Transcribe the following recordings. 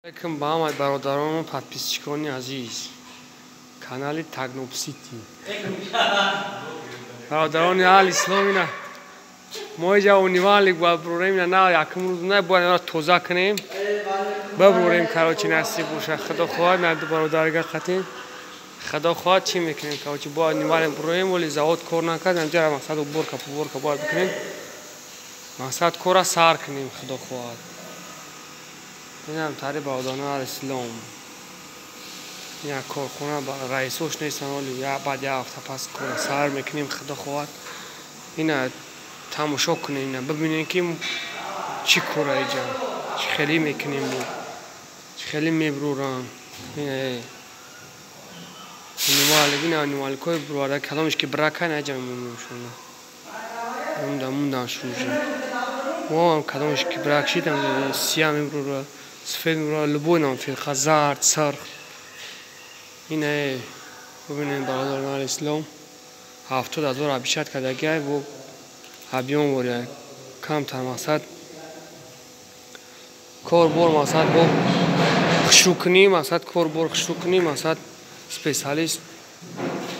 علیکم با همه برادران و پادپیسچیکان عزیز کانال تگنوب سیتی برادران اهل اسلامی نه ما اینجا اونیوالی با بروریم نه یکم روز نه باید توزه کنیم ببروریم کراچی نصیب باشه خدا خواهد نه برادرگاه خطین خدا خواهد چی میکنیم کراچی با اونیوالی بروریم ولی زود کار نکرد اینجا مقصد برکا باید بکنیم مقصد کار سر کنیم خدا خواهد این هم تاری برادران اهل اسلام یک کارخونه رئیسوش نیستن ولی بعد یک هفته پس کار سر میکنیم خدا خواهد این تماشا کنیم ببینیم که چی کاره اینجا چی خیلی میکنیم چی خیلی میبرورن انیمالکای برواده کدامش که برکه نجا میمونیم شونه موندن شروع ما هم کدامش که برک شیدم سیاه میبروره سفید میبروره لبوی نامفیرخه زرد سرخ اینه ببینیم برادران اهل اسلام 70,000 بیشتر کدگی و ابیون وره کم تر مقصد کار بور مقصد با خشوکنی مقصد کار بور خشوکنی مقصد سپیسالیست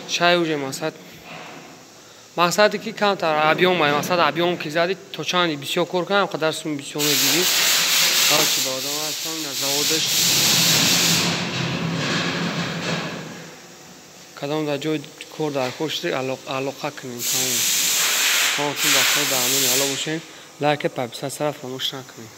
شای اوجه مقصد که کم تر ابیون باید مقصد ابیون که زدی تو چندی بسیار کار کنم قدر سون بسیار میگیری هرچی برادران اهل اسلام نزاودش کدام در جای کار در کشتی علاقه کنیم تمامتون بخیر در همین حالا باشین لایک پاپیسا صرف فراموش نکنیم